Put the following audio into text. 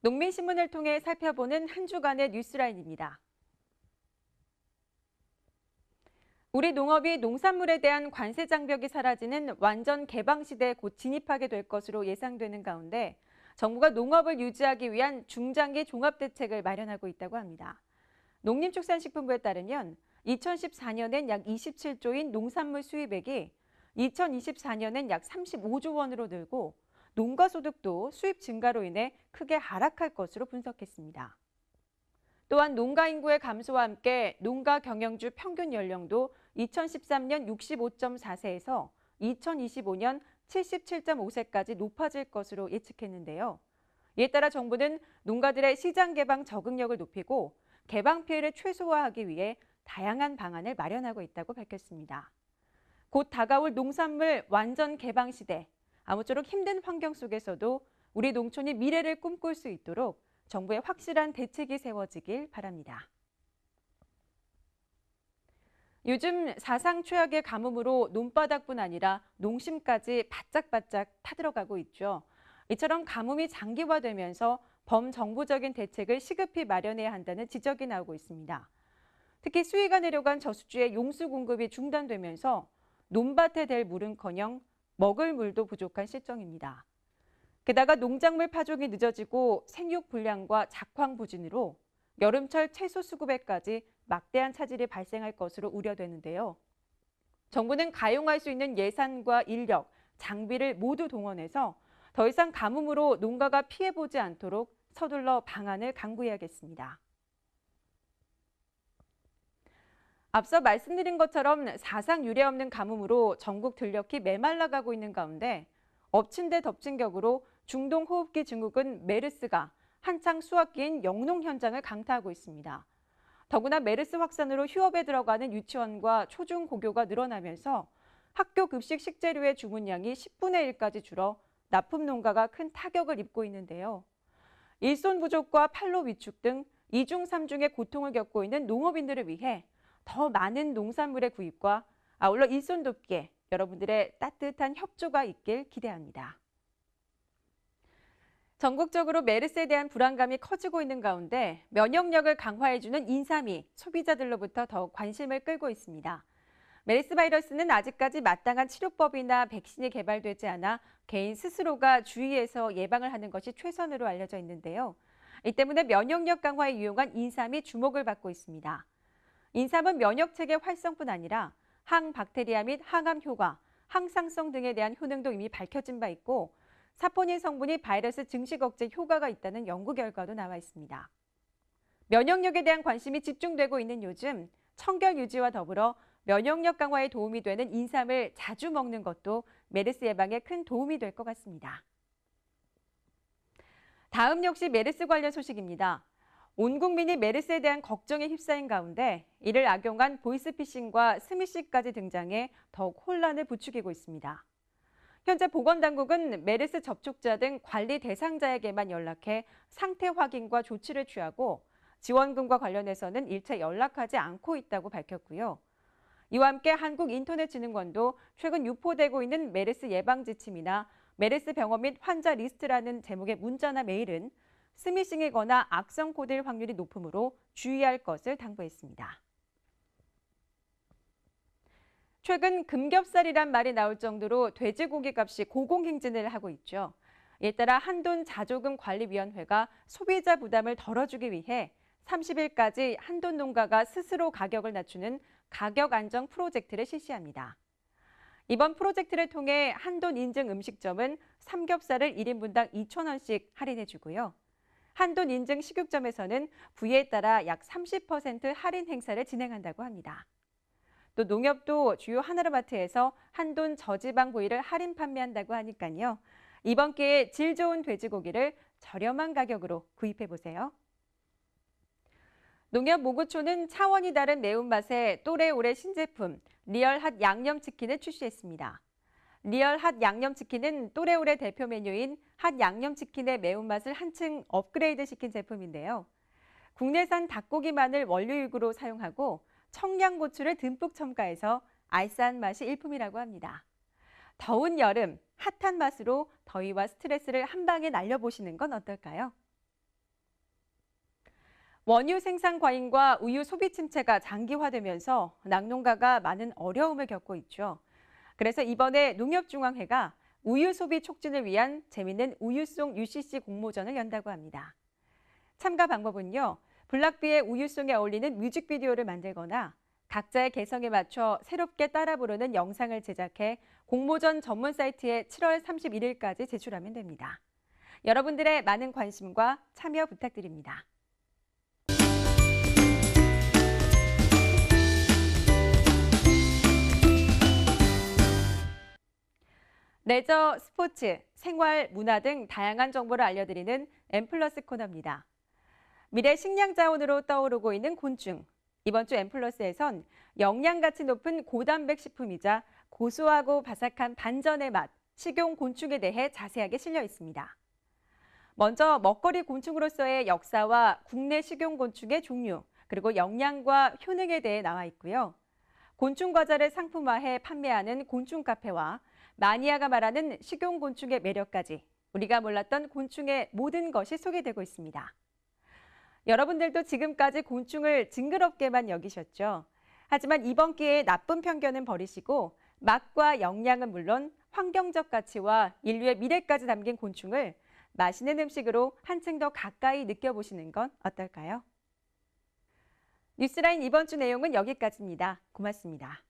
농민신문을 통해 살펴보는 한 주간의 뉴스라인입니다. 우리 농업이 농산물에 대한 관세 장벽이 사라지는 완전 개방 시대에 곧 진입하게 될 것으로 예상되는 가운데 정부가 농업을 유지하기 위한 중장기 종합대책을 마련하고 있다고 합니다. 농림축산식품부에 따르면 2014년엔 약 27조인 농산물 수입액이 2024년엔 약 35조 원으로 늘고 농가소득도 수입 증가로 인해 크게 하락할 것으로 분석했습니다. 또한 농가 인구의 감소와 함께 농가 경영주 평균 연령도 2013년 65.4세에서 2025년 77.5세까지 높아질 것으로 예측했는데요. 이에 따라 정부는 농가들의 시장 개방 적응력을 높이고 개방 피해를 최소화하기 위해 다양한 방안을 마련하고 있다고 밝혔습니다. 곧 다가올 농산물 완전 개방 시대, 아무쪼록 힘든 환경 속에서도 우리 농촌이 미래를 꿈꿀 수 있도록 정부의 확실한 대책이 세워지길 바랍니다. 요즘 사상 최악의 가뭄으로 논바닥뿐 아니라 농심까지 바짝바짝 타들어가고 있죠. 이처럼 가뭄이 장기화되면서 범정부적인 대책을 시급히 마련해야 한다는 지적이 나오고 있습니다. 특히 수위가 내려간 저수지의 용수 공급이 중단되면서 논밭에 댈 물은커녕 먹을 물도 부족한 실정입니다. 게다가 농작물 파종이 늦어지고 생육 불량과 작황 부진으로 여름철 채소 수급에까지 막대한 차질이 발생할 것으로 우려되는데요. 정부는 가용할 수 있는 예산과 인력, 장비를 모두 동원해서 더 이상 가뭄으로 농가가 피해보지 않도록 서둘러 방안을 강구해야겠습니다. 앞서 말씀드린 것처럼 사상 유례 없는 가뭄으로 전국 들녘이 메말라가고 있는 가운데 엎친 데 덮친 격으로 중동 호흡기 증후군 메르스가 한창 수확기인 영농 현장을 강타하고 있습니다. 더구나 메르스 확산으로 휴업에 들어가는 유치원과 초중고교가 늘어나면서 학교 급식 식재료의 주문량이 10분의 1까지 줄어 납품 농가가 큰 타격을 입고 있는데요. 일손 부족과 판로 위축 등 이중 삼중의 고통을 겪고 있는 농업인들을 위해 더 많은 농산물의 구입과 아울러 일손 돕기에 여러분들의 따뜻한 협조가 있길 기대합니다. 전국적으로 메르스에 대한 불안감이 커지고 있는 가운데 면역력을 강화해주는 인삼이 소비자들로부터 더욱 관심을 끌고 있습니다. 메르스 바이러스는 아직까지 마땅한 치료법이나 백신이 개발되지 않아 개인 스스로가 주의해서 예방을 하는 것이 최선으로 알려져 있는데요. 이 때문에 면역력 강화에 유용한 인삼이 주목을 받고 있습니다. 인삼은 면역체계 활성뿐 아니라 항박테리아 및 항암 효과, 항상성 등에 대한 효능도 이미 밝혀진 바 있고 사포닌 성분이 바이러스 증식 억제 효과가 있다는 연구 결과도 나와 있습니다. 면역력에 대한 관심이 집중되고 있는 요즘 청결 유지와 더불어 면역력 강화에 도움이 되는 인삼을 자주 먹는 것도 메르스 예방에 큰 도움이 될 것 같습니다. 다음 역시 메르스 관련 소식입니다. 온 국민이 메르스에 대한 걱정에 휩싸인 가운데 이를 악용한 보이스피싱과 스미싱까지 등장해 더욱 혼란을 부추기고 있습니다. 현재 보건당국은 메르스 접촉자 등 관리 대상자에게만 연락해 상태 확인과 조치를 취하고 지원금과 관련해서는 일체 연락하지 않고 있다고 밝혔고요. 이와 함께 한국인터넷진흥원도 최근 유포되고 있는 메르스 예방 지침이나 메르스 병원 및 환자 리스트라는 제목의 문자나 메일은 스미싱이거나 악성 코드일 확률이 높으므로 주의할 것을 당부했습니다. 최근 금겹살이란 말이 나올 정도로 돼지고기 값이 고공행진을 하고 있죠. 이에 따라 한돈자조금관리위원회가 소비자 부담을 덜어주기 위해 30일까지 한돈 농가가 스스로 가격을 낮추는 가격 안정 프로젝트를 실시합니다. 이번 프로젝트를 통해 한돈 인증 음식점은 삼겹살을 1인분당 2,000원씩 할인해주고요. 한돈 인증 식육점에서는 부위에 따라 약 30% 할인 행사를 진행한다고 합니다. 또 농협도 주요 하나로마트에서 한돈 저지방 부위를 할인 판매한다고 하니까요. 이번 기회에 질 좋은 돼지고기를 저렴한 가격으로 구입해보세요. 농협 모구초는 차원이 다른 매운맛의 또래오래 신제품 리얼핫 양념치킨을 출시했습니다. 리얼핫 양념치킨은 또래오래 대표 메뉴인 핫 양념치킨의 매운맛을 한층 업그레이드 시킨 제품인데요. 국내산 닭고기만을 원료육으로 사용하고 청양고추를 듬뿍 첨가해서 알싸한 맛이 일품이라고 합니다. 더운 여름, 핫한 맛으로 더위와 스트레스를 한 방에 날려보시는 건 어떨까요? 원유 생산 과잉과 우유 소비 침체가 장기화되면서 낙농가가 많은 어려움을 겪고 있죠. 그래서 이번에 농협중앙회가 우유 소비 촉진을 위한 재미있는 우유송 UCC 공모전을 연다고 합니다. 참가 방법은요, 블락비의 우유송에 어울리는 뮤직비디오를 만들거나 각자의 개성에 맞춰 새롭게 따라 부르는 영상을 제작해 공모전 전문 사이트에 7월 31일까지 제출하면 됩니다. 여러분들의 많은 관심과 참여 부탁드립니다. 레저, 스포츠, 생활, 문화 등 다양한 정보를 알려드리는 M+ 코너입니다. 미래 식량 자원으로 떠오르고 있는 곤충. 이번 주 M+에선 영양가치 높은 고단백 식품이자 고소하고 바삭한 반전의 맛, 식용 곤충에 대해 자세하게 실려 있습니다. 먼저 먹거리 곤충으로서의 역사와 국내 식용 곤충의 종류, 그리고 영양과 효능에 대해 나와 있고요. 곤충 과자를 상품화해 판매하는 곤충 카페와 마니아가 말하는 식용 곤충의 매력까지 우리가 몰랐던 곤충의 모든 것이 소개되고 있습니다. 여러분들도 지금까지 곤충을 징그럽게만 여기셨죠? 하지만 이번 기회에 나쁜 편견은 버리시고 맛과 영양은 물론 환경적 가치와 인류의 미래까지 담긴 곤충을 맛있는 음식으로 한층 더 가까이 느껴보시는 건 어떨까요? 뉴스라인 이번 주 내용은 여기까지입니다. 고맙습니다.